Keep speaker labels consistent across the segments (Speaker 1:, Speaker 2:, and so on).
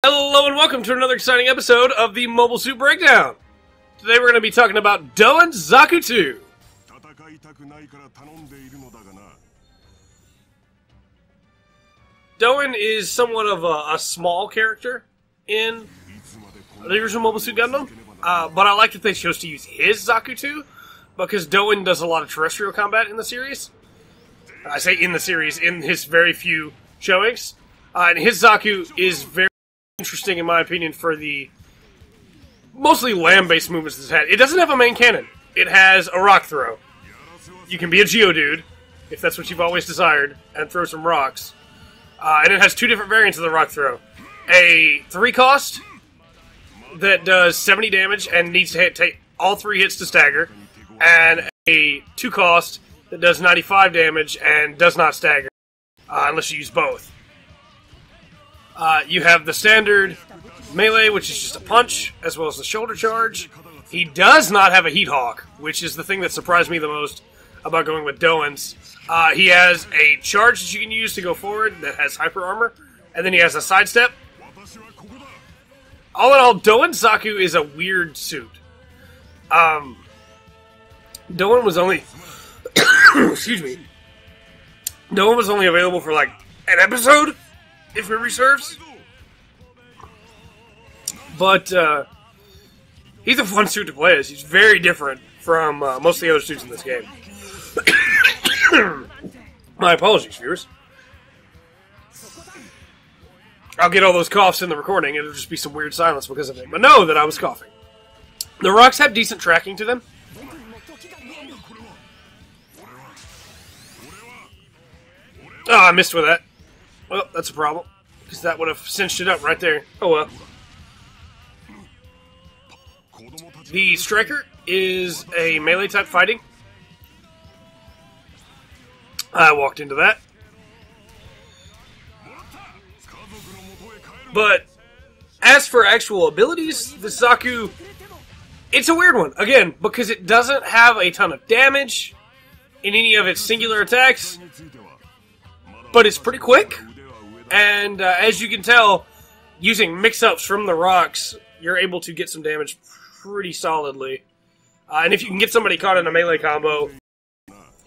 Speaker 1: Hello and welcome to another exciting episode of the Mobile Suit Breakdown. Today we're going to be talking about Doan Zaku 2. Doan is somewhat of a small character in the original Mobile Suit Gundam, but I like that they chose to use his Zaku 2, because Doan does a lot of terrestrial combat in the series. I say in the series, in his very few showings. And his Zaku is very interesting, in my opinion, for the mostly land-based movements it's had. It doesn't have a main cannon. It has a rock throw. You can be a Geodude, if that's what you've always desired, and throw some rocks. And it has two different variants of the rock throw. A 3-cost that does 70 damage and needs to take all 3 hits to stagger, and a 2-cost that does 95 damage and does not stagger, unless you use both. You have the standard melee, which is just a punch, as well as the shoulder charge. He does not have a Heat Hawk, which is the thing that surprised me the most about going with Doan's. He has a charge that you can use to go forward that has hyper armor, and then he has a sidestep. All in all, Doan Zaku is a weird suit. Doan was only... excuse me. Doan was only available for like an episode, if memory serves. But he's a fun suit to play as. He's very different from most of the other suits in this game. My apologies, viewers. I'll get all those coughs in the recording, and it'll just be some weird silence because of it. But know that I was coughing. The rocks have decent tracking to them. Oh, I missed with that. Well, that's a problem, because that would have cinched it up right there. Oh well. The Striker is a melee-type fighting. I walked into that. But as for actual abilities, the Zaku, it's a weird one. Again, because it doesn't have a ton of damage in any of its singular attacks, but it's pretty quick. And as you can tell, using mix-ups from the rocks, you're able to get some damage pretty solidly. And if you can get somebody caught in a melee combo,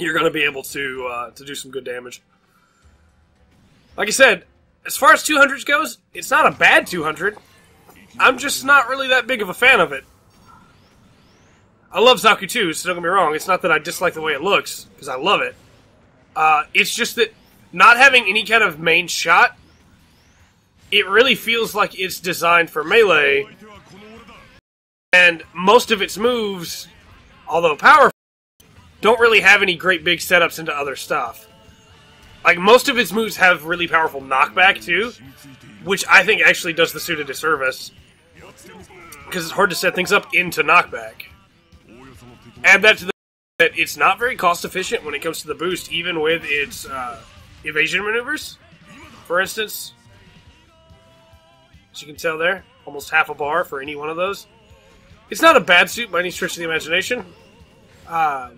Speaker 1: you're going to be able to do some good damage. Like I said, as far as 200s goes, it's not a bad 200. I'm just not really that big of a fan of it. I love Zaku 2, so don't get me wrong. It's not that I dislike the way it looks, because I love it. It's just that not having any kind of main shot, it really feels like it's designed for melee, and most of its moves, although powerful, don't really have any great big setups into other stuff. Like, most of its moves have really powerful knockback, too, which I think actually does the suit a disservice, because it's hard to set things up into knockback. Add that to the that it's not very cost-efficient when it comes to the boost, even with its evasion maneuvers, for instance. As you can tell there, almost half a bar for any one of those. It's not a bad suit by any stretch of the imagination.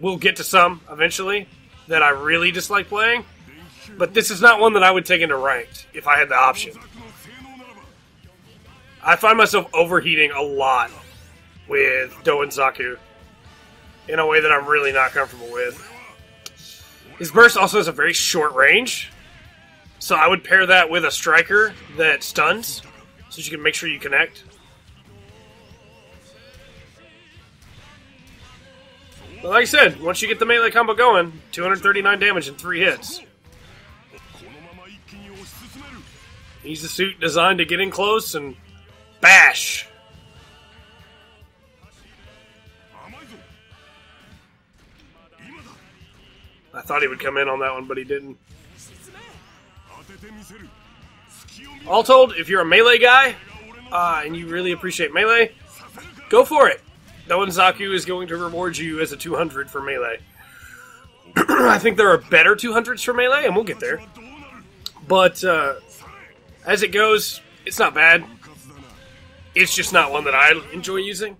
Speaker 1: We'll get to some, eventually, that I really dislike playing. But this is not one that I would take into ranked, if I had the option. I find myself overheating a lot with Doan Zaku, in a way that I'm really not comfortable with. His burst also has a very short range, so I would pair that with a striker that stuns, so you can make sure you connect. But like I said, once you get the melee combo going, 239 damage in 3 hits. He's a suit designed to get in close and bash. I thought he would come in on that one, but he didn't. All told, if you're a melee guy, and you really appreciate melee, go for it. Doan Zaku is going to reward you as a 200 for melee. I think there are better 200s for melee, and we'll get there. But, as it goes, it's not bad. It's just not one that I enjoy using.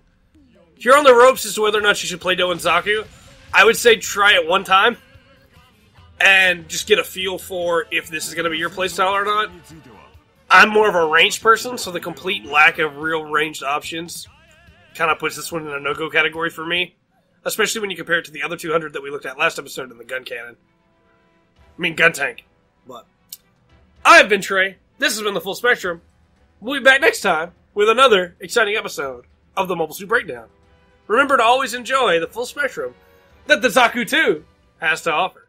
Speaker 1: If you're on the ropes as to whether or not you should play Doan Zaku, I would say try it one time, and just get a feel for if this is going to be your playstyle or not. I'm more of a ranged person, so the complete lack of real ranged options kind of puts this one in a no-go category for me. Especially when you compare it to the other 200 that we looked at last episode in the gun cannon. I mean, gun tank. But I've been Trey. This has been the Full Spectrum. We'll be back next time with another exciting episode of the Mobile Suit Breakdown. Remember to always enjoy the full spectrum that the Zaku 2 has to offer.